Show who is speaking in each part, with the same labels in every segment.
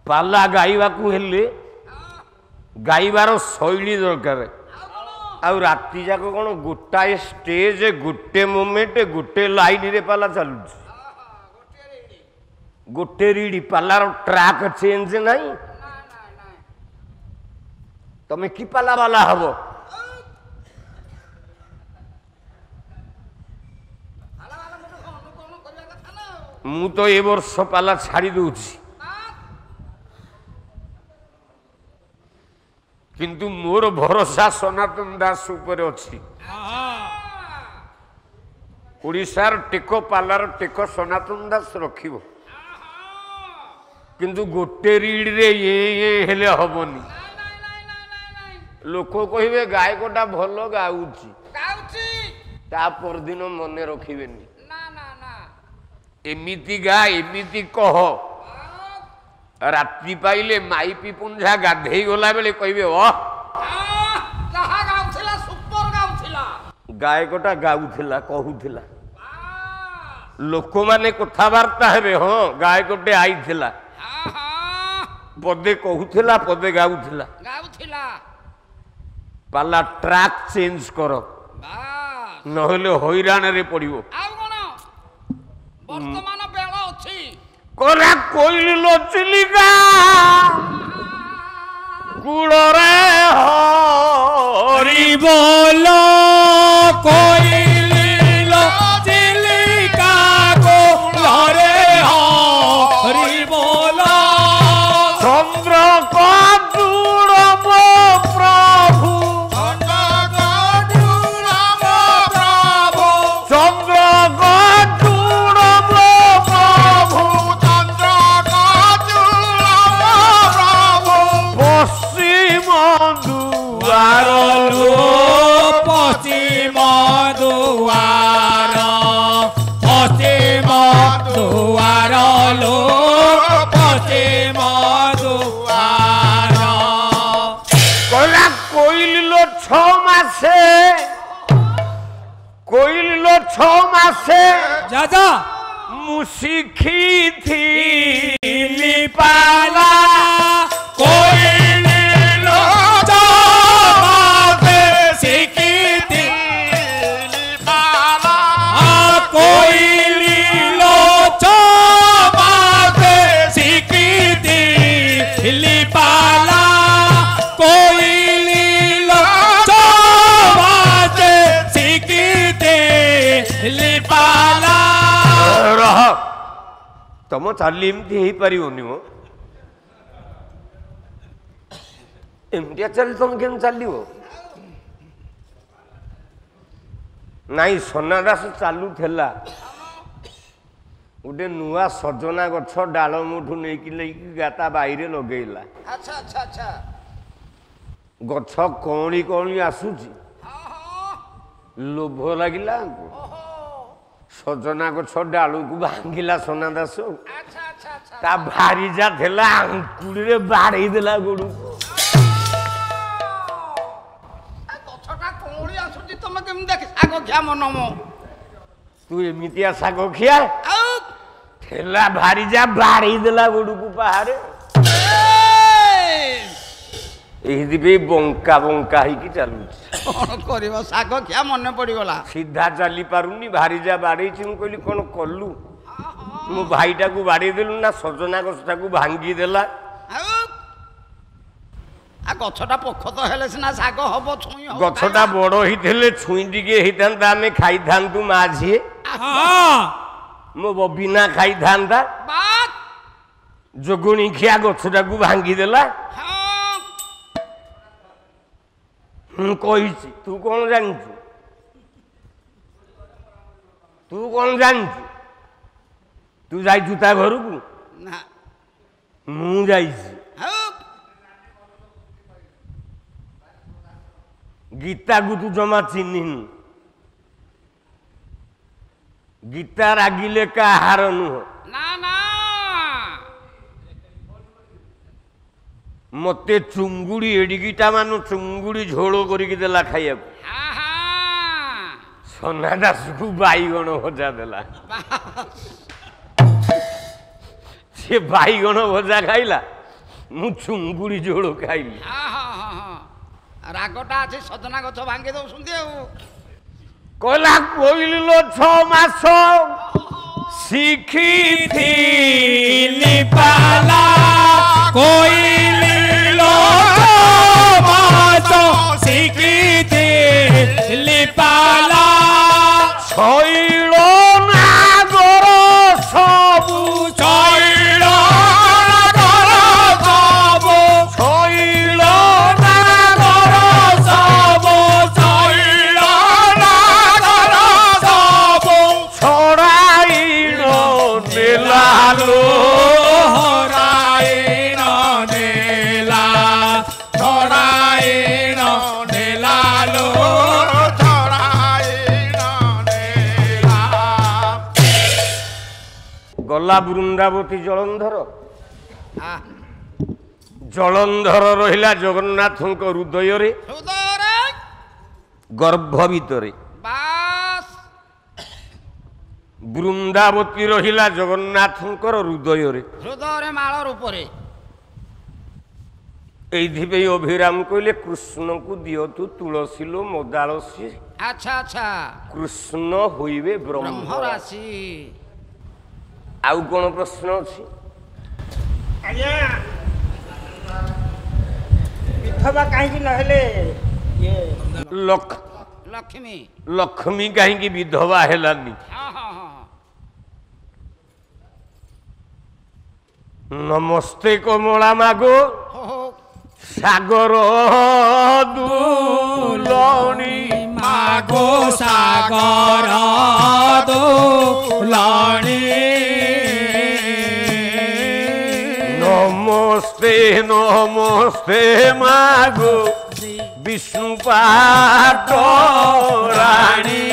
Speaker 1: पाला गाइबा को हेले गाइबार शैली दरकार आउ राति जाक कौन गोटाए स्टेज गोटे मोमेंट गोटे लाइन रे पाला चलु गोटे रीडी पालार ट्रैक चेंज नहीं तमें कि पाला वाला हबो मु तो ए वर्ष पाला छाड़ी दूची किंतु मोर भरोसा सनातन दास ऊपर अच्छी ओडिशार टेको पालार टेको सनातन दास रखिबो किंतु गोटे रीड रे ये हेले हबनी लोक कहिबे गायकटा भल गाउची ता परदिन मने रखिबेनी एमिति गा एमिति कह रात्रि पाइले माइपी पुंजा गाधे गला बेले कहबे गायकटा गाउथिला कहूथिला लोक माने कथावार्ता हेबे हाँ गायकटे आईथिला पदे कहूथिला पदे गाउथिला पाला ट्रैक चेंज करो नहले हैरान रे पड़िबो
Speaker 2: वर्तमान बेला अछि
Speaker 1: कोरा कोइल चिलिका गुड़रे हरि
Speaker 2: बोलो कोइल चिलिका गुड़रे हरि बोलो
Speaker 1: चंद्र को दूरम प्रभु चंद्र को पश्चिम दुआर
Speaker 2: पश्चिम दुआर लो पश्चिम दुआर
Speaker 1: कला कोइल लो 6 मासे कोइल लो 6 मासे
Speaker 2: जा
Speaker 1: मुसिखी थी पाला
Speaker 2: कोइल लो मासे सिखी थी पाला कोइल लो मासे सिखी थी पाला कोइल लो मासे सिखी थी पाला
Speaker 1: रह तुम चाली एमती हो पारनि मो एमतिया चली तुम केम चलो नाई सोना दास चालू थेला गोटे नुआ सजना गछ डाल मुठू नहीं गाता बाहर लगेला
Speaker 2: अच्छा अच्छा अच्छा
Speaker 1: गछ कौणी कौणी आसूची लोभ लगिला सजना गछ डालू को भांगिला सोना दास ता भारी जा थेला अंकुड़ी रे बाड़े देला गोड़ू तू एमितिया साग खिया थेला भारी जा बाड़ी देला गोड़ू को पहाड़े एही बंका बंका ही चलू
Speaker 2: साग खिया मन पड़गला
Speaker 1: सीधा चली पारुनी भारी जा बाड़े कहली कौन कलु मो भाईटा को बाड़ी देलु ना सजना गछटा को भांगी देला
Speaker 2: गछटा पोख तो हेले सिना साग हबो छुई हो
Speaker 1: गछटा बड़ हिथले छुई टिके हितांता आमे खाई थांतु माझी मो बबिना खाई थांता
Speaker 2: बात
Speaker 1: जोगुणी खिया गछटा को भांगी देला कही तू कौन जानचु तू कौन जानचु तू जाइछु ता घर को
Speaker 2: ना
Speaker 1: मु जाइछि गीता को तू जमा चिन्हिनु गीता रागिले का हार नुह
Speaker 2: ना ना
Speaker 1: मते चुंगुड़ी एडिगिटा मानु चुंगुड़ी झोल करिकी देला खाइया सोना दास को बाईगण भजा देला से बाईगण भजा खाइला ମୁଁ ଚୁଙ୍ଗୁଡ଼ି ଝୋଳ ଖାଇଲି।
Speaker 2: ହଁ ହଁ ହଁ ହଁ ରାଗଟା ଅଛି ସଜନା ଗଛ ଭାଙ୍ଗି ଦଉଛନ୍ତି ଆଉ।
Speaker 1: କହିଲା କୋଇଲି ଲୋ 6 ମାସ ଶିଖିଥିଲି ପାଲା
Speaker 3: କୋଇଲି ଲୋ ମାସ ଶିଖିଥିଲି ପାଲା
Speaker 1: ଶୈଳ ନାଗର ସବୁ
Speaker 3: ଶୈଳ ନାଗର ସବୁ
Speaker 1: ଶୈଳ
Speaker 3: ନାଗର ସବୁ ଶୈଳ ନାଗର ସବୁ
Speaker 1: ଛଡ଼ାଇଣ ନେଲାଲୋ
Speaker 3: ହରାଇଣ ନେଲା ଛଡ଼ାଇଣ ନେଲା ଲୋ ଛଡ଼ାଇଣ ନେଲା।
Speaker 1: ଗଲା ବୃନ୍ଦାବତୀ ଜଳନ୍ଧର।
Speaker 2: ଆଃ,
Speaker 1: ଜଳନ୍ଧର ରହିଲା ଜଗନ୍ନାଥଙ୍କ ହୃଦୟରେ
Speaker 2: ହୃଦୟରେ
Speaker 1: ଗର୍ଭ ଭିତରେ।
Speaker 2: ବାସ୍
Speaker 1: ବୃନ୍ଦାବତୀ ରହିଲା ଜଗନ୍ନାଥଙ୍କର ହୃଦୟରେ।
Speaker 2: ହୃଦୟରେ ମାଳ ରୂପରେ।
Speaker 1: ଏଇଥିପାଇଁ ଅଭିରାମ କହିଲେ କୃଷ୍ଣଙ୍କୁ ଦିଅତୁ ତୁଳସୀ ଲୋ ମଦାଳସୀ
Speaker 2: ଆଚ୍ଛା ଆଚ୍ଛା
Speaker 1: କୃଷ୍ଣ ହୋଇବେ ବ୍ରହ୍ମ।
Speaker 2: ବ୍ରହ୍ମ ରାଶି।
Speaker 1: ଆଉ କ'ଣ ପ୍ରଶ୍ନ ଅଛି?
Speaker 4: ଆଜ୍ଞା ବିଧବା କାହିଁକି ନହେଲେ ଇଏ
Speaker 2: ଲକ୍ଷ୍ମୀ।
Speaker 1: ଲକ୍ଷ୍ମୀ କାହିଁକି ବିଧବା ହେଲାନି?
Speaker 2: ହଁ ହଁ ହଁ
Speaker 1: ନମସ୍ତେ କମଳା ମାଗୋ
Speaker 2: ହୋ ହୋ
Speaker 1: ସାଗର ଦୁଲଣୀ
Speaker 3: ମାଗୋ ସାଗର ଦୋଲଣି
Speaker 1: ନମସ୍ତେ ନମସ୍ତେ ମାଗୋ ବିଷ୍ଣୁ ପାଟ ରାଣୀ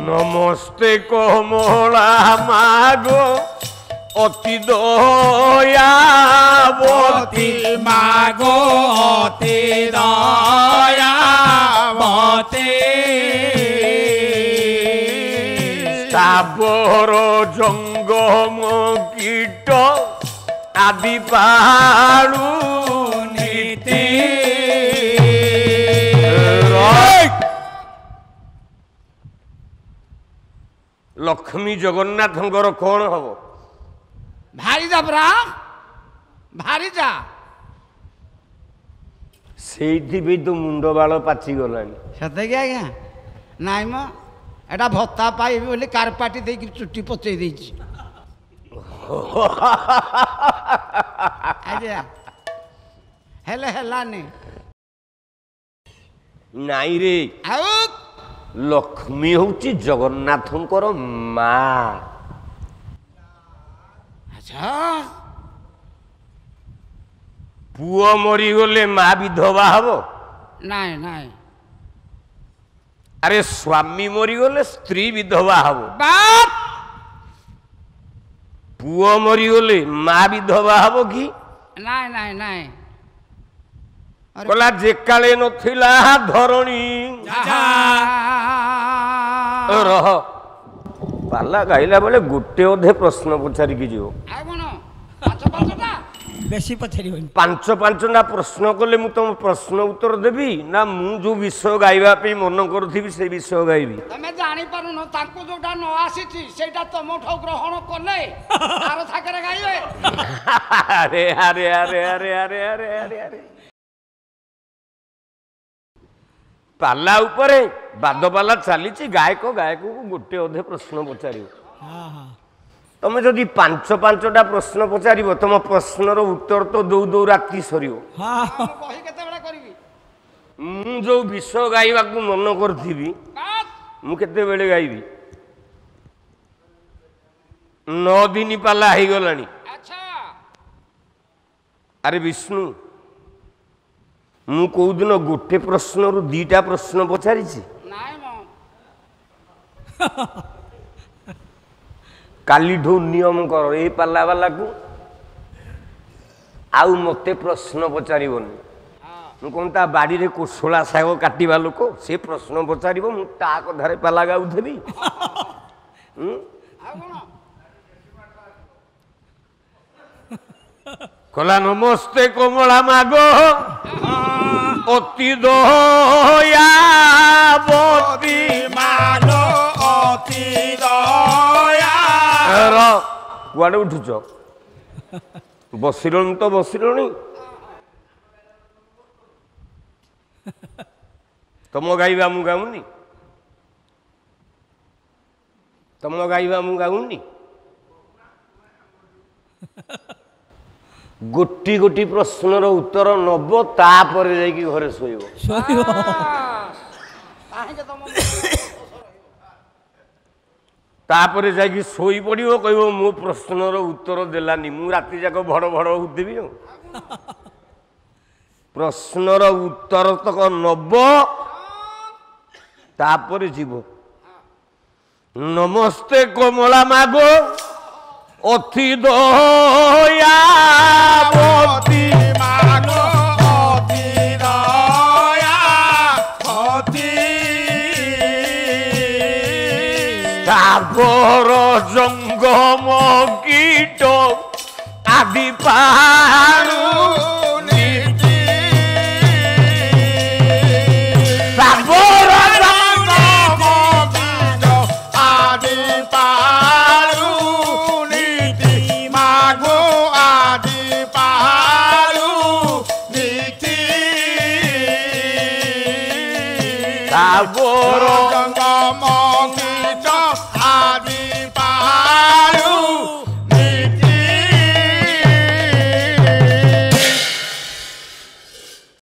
Speaker 1: ନମସ୍ତେ କମଳା ମାଗୋ অতি দয়াবতী
Speaker 3: মাগো অতি দয়াবতী
Speaker 1: তাবর জঙ্গম কীট আদি পালু নীতি লক্ষ্মী জগন্নাথଙ୍କର କଣ ହବ?
Speaker 2: ଭାରିଜା ପରା ଭାରିଜା।
Speaker 1: ସେଇଥିପାଇଁ ତ ମୁଣ୍ଡ ବାଳ ପାଚିଗଲାଣି।
Speaker 2: ସତେକି ଆଜ୍ଞା? ନାଇଁ ମ ଏଟା ଭତ୍ତା ପାଇବି ବୋଲି କାରପାଟି ଦେଇକି ଚୁଟି ପଚେଇ ଦେଇଛି। ଆଜ୍ଞା ହେଲେ ହେଲାନି।
Speaker 1: ନାଇଁ ରେ,
Speaker 2: ଆଉ
Speaker 1: ଲକ୍ଷ୍ମୀ ହଉଛି ଜଗନ୍ନାଥଙ୍କର ମା।
Speaker 2: ଆଚ୍ଛା
Speaker 1: ପୁଅ ମରିଗଲେ ମା ବିଧବା ହବ?
Speaker 2: ନାଇଁ ନାଇଁ
Speaker 1: ଆରେ ସ୍ୱାମୀ ମରିଗଲେ ସ୍ତ୍ରୀ ବିଧବା ହବ।
Speaker 2: ବାପ୍
Speaker 1: ପୁଅ ମରିଗଲେ ମା ବିଧବା ହବ କି?
Speaker 2: ନାଇଁ ନାଇଁ ନାଇଁ
Speaker 1: କହିଲା ଯେ କାଳେ ନଥିଲା ଧରଣୀ। ରହ, ପାଲା ଗାଇଲା ବେଳେ ଗୋଟେ ଅଧେ ପ୍ରଶ୍ନ ପଚାରିକି ଯିବ।
Speaker 2: ଆଉ କଣ ପାଞ୍ଚ ପାଞ୍ଚଟା
Speaker 4: ବେଶୀ ପଚାରିବନି।
Speaker 1: 5-5ଟା ପ୍ରଶ୍ନ କଲେ ମୁଁ ତମ ପ୍ରଶ୍ନ ଉତ୍ତର ଦେବି ନା ମୁଁ ଯୋଉ ବିଷୟ ଗାଇବା ପାଇଁ ମନ କରୁଥିବି ସେଇ ବିଷୟ ଗାଇବି?
Speaker 2: ତମେ ଜାଣିପାରୁନ ତାଙ୍କୁ ଯୋଉଟା ନ ଆସିଛି ସେଇଟା ତମଠୁ ଗ୍ରହଣ କଲେ ତାର ଥାକରେ ଗାଇବେ।
Speaker 1: ଆରେ ଆରେ ଆରେ ଆରେ ଆରେ ଆରେ ଆରେ ଆରେ ପାଲା ଉପରେ ବାଦ ପାଲା ଚାଲିଛି। ଗାୟକ ଗାୟକକୁ ଗୋଟେ ଅଧେ ପ୍ରଶ୍ନ ପଚାରିବ। ତମେ ଯଦି 5-5ଟା ପ୍ରଶ୍ନ ପଚାରିବ ତମ ପ୍ରଶ୍ନର ଉତ୍ତର ତ ଦଉ ଦଉ ରାତି ସରିବ।
Speaker 2: ମୁଁ ବହି କେତେବେଳେ କରିବି?
Speaker 1: ମୁଁ ଯୋଉ ବିଷୟ ଗାଇବାକୁ ମନ କରିଥିବି
Speaker 2: ବାସ୍
Speaker 1: ମୁଁ କେତେବେଳେ ଗାଇବି? 9 ଦିନ ପାଲା ହେଇଗଲାଣି।
Speaker 2: ଆଚ୍ଛା
Speaker 1: ଆରେ ବିଷ୍ଣୁ, ମୁଁ କୋଉଦିନ ଗୋଟେ ପ୍ରଶ୍ନରୁ 2ଟା ପ୍ରଶ୍ନ ପଚାରିଛି?
Speaker 2: ନାଇଁ ମ
Speaker 1: କାଲିଠୁ ନିୟମ କର ଏ ପାଲା ବାଲାକୁ ଆଉ ମତେ ପ୍ରଶ୍ନ ପଚାରିବନି। ମୁଁ କଣ ତା ବାଡ଼ିରେ କୋଶଳା ଶାଗ କାଟିବା ଲୋକ? ସେ ପ୍ରଶ୍ନ ପଚାରିବ, ମୁଁ ତା କଥାରେ ପାଲା ଗାଉଥିବି।
Speaker 2: ଆଉ କଣ
Speaker 1: কলা নমস্তে কমলা মাগো অতি দয়াবতী
Speaker 3: মাগো অতি দয়া
Speaker 1: কুয়াড়ে উঠুছ বসিলনি তো বসিলনি ତମ ଗାଇବା ମୁଁ ଗାଉନି ତମ ଗାଇବା ମୁଁ ଗାଉନି ଗୋଟି ଗୋଟି ପ୍ରଶ୍ନର ଉତ୍ତର ନବ ତାପରେ ଯାଇକି ଘରେ ଶୋଇବ
Speaker 2: କାହିଁକି ତମ
Speaker 1: ତାପରେ ଯାଇକି ଶୋଇ ପଡ଼ିବ କହିବ ମୋ ପ୍ରଶ୍ନର ଉତ୍ତର ଦେଲାନି ମୁଁ ରାତି ଯାକ ଭଡ଼ ଭଡ଼ ହଉଥିବି ଆଉ ପ୍ରଶ୍ନର ଉତ୍ତର ତକ ନବ ତାପରେ ଯିବ ନମସ୍ତେ କମଳା ମାଗୋ ଅତି ଦୟାବତୀ
Speaker 3: ମାଗୋ ଅତି ଦୟା ଅତି
Speaker 1: ତାପର ଜଙ୍ଗମ କୀଟ ଆଦି ପାଳୁ
Speaker 3: জঙ্গম